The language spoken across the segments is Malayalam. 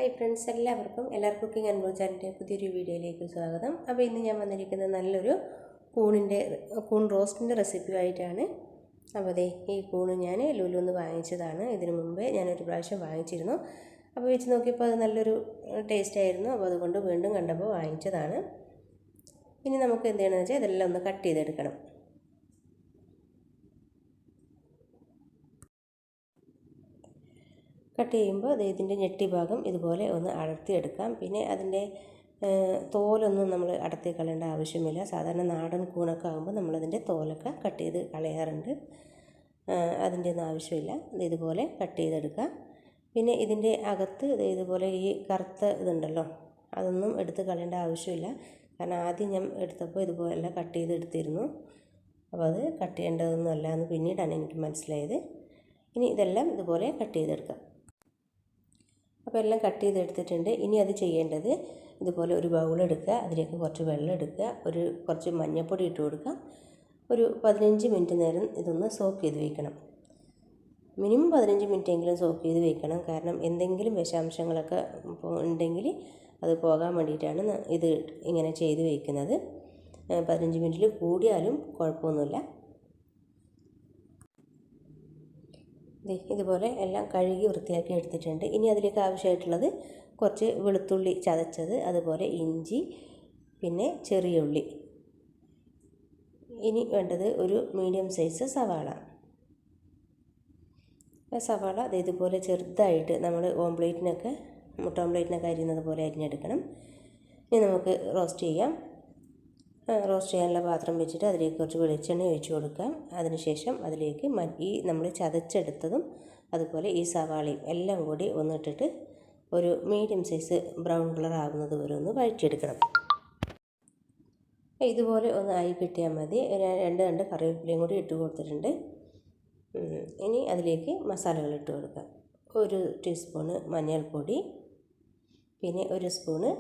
ഹായ് ഫ്രണ്ട്സ്, എല്ലാവർക്കും കുക്കിംഗ് ആൻഡ് ബ്ലോഗ് ചാനലിൻ്റെ പുതിയൊരു വീഡിയോയിലേക്ക് സ്വാഗതം. അപ്പോൾ ഇന്ന് ഞാൻ വന്നിരിക്കുന്നത് നല്ലൊരു കൂൺ റോസ്റ്റിൻ്റെ റെസിപ്പിയായിട്ടാണ്. അപ്പോൾ അതെ, ഈ കൂണ് ഞാൻ ലുലുന്ന് വാങ്ങിച്ചതാണ്. ഇതിനു മുമ്പേ ഞാനൊരു പ്രാവശ്യം വാങ്ങിച്ചിരുന്നു. അപ്പോൾ വെച്ച് നോക്കിയപ്പോൾ അത് നല്ലൊരു ടേസ്റ്റ് ആയിരുന്നു. അപ്പോൾ അതുകൊണ്ട് വീണ്ടും കണ്ടപ്പോൾ വാങ്ങിച്ചതാണ്. ഇനി നമുക്ക് എന്ത് ചെയ്യണമെന്ന് വെച്ചാൽ ഇതെല്ലാം ഒന്ന് കട്ട് ചെയ്തെടുക്കണം. കട്ട് ചെയ്യുമ്പോൾ ഇതിൻ്റെ ഞെട്ടി ഭാഗം ഇതുപോലെ ഒന്ന് അടർത്തിയെടുക്കാം. പിന്നെ അതിൻ്റെ തോലൊന്നും നമ്മൾ അടർത്തി കളയേണ്ട ആവശ്യമില്ല. സാധാരണ നാടൻ കൂണൊക്കെ ആകുമ്പോൾ നമ്മളതിൻ്റെ തോലൊക്കെ കട്ട് ചെയ്ത് കളയാറുണ്ട്. അതിൻ്റെ ഒന്നും ആവശ്യമില്ല. ഇതുപോലെ കട്ട് ചെയ്തെടുക്കാം. പിന്നെ ഇതിൻ്റെ അകത്ത് ഇതുപോലെ ഈ കറുത്ത ഇതുണ്ടല്ലോ, അതൊന്നും എടുത്ത് കളയേണ്ട ആവശ്യമില്ല. കാരണം ആദ്യം ഞാൻ എടുത്തപ്പോൾ ഇതുപോലെ കട്ട് ചെയ്തെടുത്തിരുന്നു. അപ്പോൾ അത് കട്ട് ചെയ്യേണ്ടതൊന്നുമല്ല എന്ന് പിന്നീടാണ് എനിക്ക് മനസ്സിലായത്. ഇനി ഇതെല്ലാം ഇതുപോലെ കട്ട് ചെയ്തെടുക്കാം. അപ്പോൾ എല്ലാം കട്ട് ചെയ്തെടുത്തിട്ടുണ്ട്. ഇനി അത് ചെയ്യേണ്ടത് ഇതുപോലെ ഒരു ബൗളെടുക്കുക, അതിലേക്ക് കുറച്ച് വെള്ളം എടുക്കുക, കുറച്ച് മഞ്ഞൾപ്പൊടി ഇട്ട് കൊടുക്കുക. ഒരു 15 മിനിറ്റ് നേരം ഇതൊന്ന് സോക്ക് ചെയ്ത് വയ്ക്കണം. മിനിമം 15 മിനിറ്റെങ്കിലും സോക്ക് ചെയ്ത് വയ്ക്കണം. കാരണം എന്തെങ്കിലും വിഷാംശങ്ങളൊക്കെ ഉണ്ടെങ്കിൽ അത് പോകാൻ വേണ്ടിയിട്ടാണ് ഇത് ഇങ്ങനെ ചെയ്ത് വയ്ക്കുന്നത്. 15 മിനിറ്റിൽ കൂടിയാലും കുഴപ്പമൊന്നുമില്ല. ഇതുപോലെ എല്ലാം കഴുകി വൃത്തിയാക്കി എടുത്തിട്ടുണ്ട്. ഇനി അതിലേക്ക് ആവശ്യമായിട്ടുള്ളത് കുറച്ച് വെളുത്തുള്ളി ചതച്ചത്, അതുപോലെ ഇഞ്ചി, പിന്നെ ചെറിയ ഉള്ളി. ഇനി വേണ്ടത് ഒരു മീഡിയം സൈസ് സവാള. ഇതുപോലെ ചെറുതായിട്ട് നമ്മൾ മുട്ട ഓംപ്ലേറ്റിനൊക്കെ അരിയുന്നത് പോലെ അരിഞ്ഞെടുക്കണം. ഇനി നമുക്ക് റോസ്റ്റ് ചെയ്യാനുള്ള പാത്രം വെച്ചിട്ട് അതിലേക്ക് കുറച്ച് വെളിച്ചെണ്ണ ഒഴിച്ച് കൊടുക്കാം. അതിനുശേഷം അതിലേക്ക് നമ്മൾ ചതച്ചെടുത്തതും അതുപോലെ ഈ സവാളയും എല്ലാം കൂടി ഒന്നിട്ടിട്ട് ഒരു മീഡിയം സൈസ് ബ്രൗൺ കളർ ആകുന്നത് വരെ ഒന്ന് വഴറ്റിയെടുക്കണം. ഇതുപോലെ ഒന്ന് ആയി കിട്ടിയാൽ മതി. രണ്ട് കറിവേപ്പിലയും കൂടി ഇട്ട് കൊടുത്തിട്ടുണ്ട്. ഇനി അതിലേക്ക് മസാലകൾ ഇട്ട് കൊടുക്കാം. 1 ടീസ്പൂണ് മഞ്ഞൾപ്പൊടി, പിന്നെ 1 സ്പൂണ്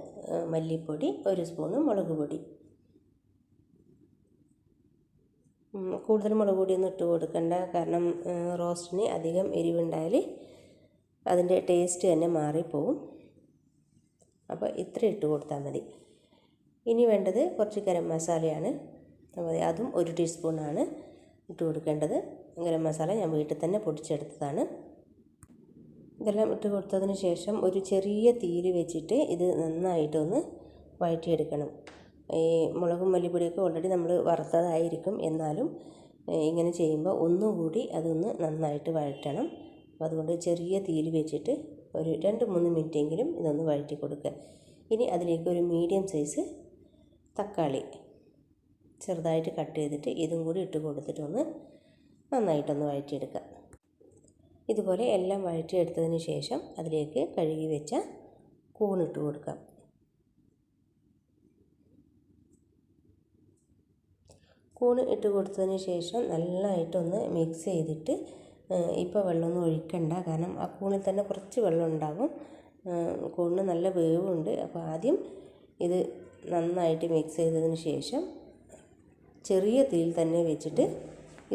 മല്ലിപ്പൊടി, 1 സ്പൂണ് മുളക് പൊടി. കൂടുതൽ മുളക് പൊടിയൊന്നും ഇട്ട് കൊടുക്കണ്ട. കാരണം റോസ്റ്റിന് അധികം എരിവുണ്ടായാൽ അതിൻ്റെ ടേസ്റ്റ് തന്നെ മാറിപ്പോവും. അപ്പോൾ ഇത്ര ഇട്ട് കൊടുത്താൽ മതി. ഇനി വേണ്ടത് കുറച്ച് ഗരം മസാലയാണ്. അപ്പോൾ അതും 1 ടീസ്പൂണാണ് ഇട്ട് കൊടുക്കേണ്ടത്. ഗരം മസാല ഞാൻ വീട്ടിൽ തന്നെ പൊടിച്ചെടുത്തതാണ്. ഇതെല്ലാം ഇട്ട് കൊടുത്തതിന് ശേഷം ഒരു ചെറിയ തീയിൽ വെച്ചിട്ട് ഇത് നന്നായിട്ടൊന്ന് വഴറ്റിയെടുക്കണം. ഈ മുളകും മല്ലിപ്പൊടിയൊക്കെ ഓൾറെഡി നമ്മൾ വറുത്തതായിരിക്കും. എന്നാലും ഇങ്ങനെ ചെയ്യുമ്പോൾ ഒന്നുകൂടി അതൊന്ന് നന്നായിട്ട് വഴറ്റണം. അപ്പോൾ അതുകൊണ്ട് ചെറിയ തീയിൽ വെച്ചിട്ട് ഒരു 2-3 മിനിറ്റെങ്കിലും ഇതൊന്ന് വഴറ്റി കൊടുക്കുക. ഇനി അതിലേക്ക് ഒരു മീഡിയം സൈസ് തക്കാളി ചെറുതായിട്ട് കട്ട് ചെയ്തിട്ട് ഇതും കൂടി ഇട്ട് കൊടുത്തിട്ടൊന്ന് നന്നായിട്ടൊന്ന് വഴറ്റിയെടുക്കുക. ഇതുപോലെ എല്ലാം വഴറ്റിയെടുത്തതിന് ശേഷം അതിലേക്ക് കഴുകി വെച്ച കൂണിട്ട് കൊടുക്കാം. കൂണ് ഇട്ട് കൊടുത്തതിന് ശേഷം നല്ലതായിട്ടൊന്ന് മിക്സ് ചെയ്തിട്ട്, ഇപ്പോൾ വെള്ളമൊന്നും ഒഴിക്കണ്ട. കാരണം ആ കൂണിൽ തന്നെ കുറച്ച് വെള്ളം ഉണ്ടാകും. കൂണിന് നല്ല വേവുണ്ട്. അപ്പോൾ ആദ്യം ഇത് നന്നായിട്ട് മിക്സ് ചെയ്തതിന് ശേഷം ചെറിയ തീയിൽ തന്നെ വെച്ചിട്ട്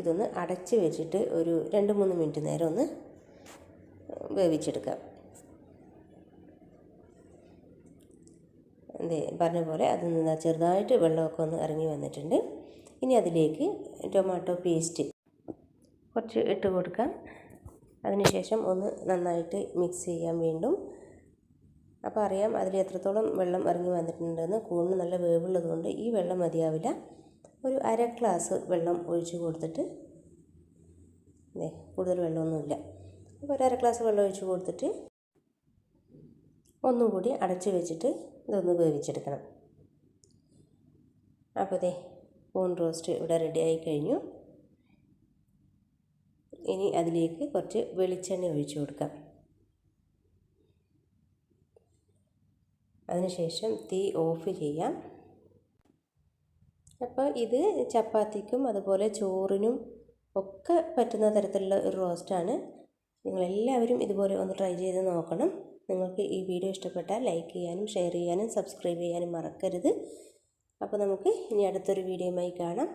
ഇതൊന്ന് അടച്ച് വെച്ചിട്ട് ഒരു 2-3 മിനിറ്റ് നേരം ഒന്ന് വേവിച്ചെടുക്കാം. പറഞ്ഞ പോലെ അതിൽ ചെറുതായിട്ട് വെള്ളമൊക്കെ ഒന്ന് ഇറങ്ങി വന്നിട്ടുണ്ട്. ഇനി അതിലേക്ക് ടൊമാറ്റോ പേസ്റ്റ് കുറച്ച് ഇട്ട് കൊടുക്കാം. അതിനുശേഷം ഒന്ന് നന്നായിട്ട് മിക്സ് ചെയ്യാം വീണ്ടും. അപ്പോൾ അറിയാം അതിൽ എത്രത്തോളം വെള്ളം ഇറങ്ങി വന്നിട്ടുണ്ടെന്ന്. കൂണിന് നല്ല വേവുള്ളത് കൊണ്ട് ഈ വെള്ളം മതിയാവില്ല. ഒരു 1/2 ഗ്ലാസ് വെള്ളം ഒഴിച്ച് കൊടുത്തിട്ട്, കൂടുതൽ വെള്ളമൊന്നുമില്ല. അപ്പോൾ ഒരു 1/2 ഗ്ലാസ് വെള്ളം ഒഴിച്ച് കൊടുത്തിട്ട് ഒന്നുകൂടി അടച്ച് വെച്ചിട്ട് ഇതൊന്ന് വേവിച്ചെടുക്കണം. അപ്പോൾ കൂൺ റോസ്റ്റ് ഇവിടെ റെഡിയായി കഴിഞ്ഞു. ഇനി അതിലേക്ക് കുറച്ച് വെളിച്ചെണ്ണ ഒഴിച്ച് കൊടുക്കാം. അതിനുശേഷം തീ ഓഫ് ചെയ്യാം. അപ്പോൾ ഇത് ചപ്പാത്തിക്കും അതുപോലെ ചോറിനും ഒക്കെ പറ്റുന്ന തരത്തിലുള്ള ഒരു റോസ്റ്റാണ്. നിങ്ങളെല്ലാവരും ഇതുപോലെ ഒന്ന് ട്രൈ ചെയ്ത് നോക്കണം. നിങ്ങൾക്ക് ഈ വീഡിയോ ഇഷ്ടപ്പെട്ടാൽ ലൈക്ക് ചെയ്യാനും ഷെയർ ചെയ്യാനും സബ്സ്ക്രൈബ് ചെയ്യാനും മറക്കരുത്. അപ്പോൾ നമുക്ക് ഇനി അടുത്തൊരു വീഡിയോയുമായി കാണാം.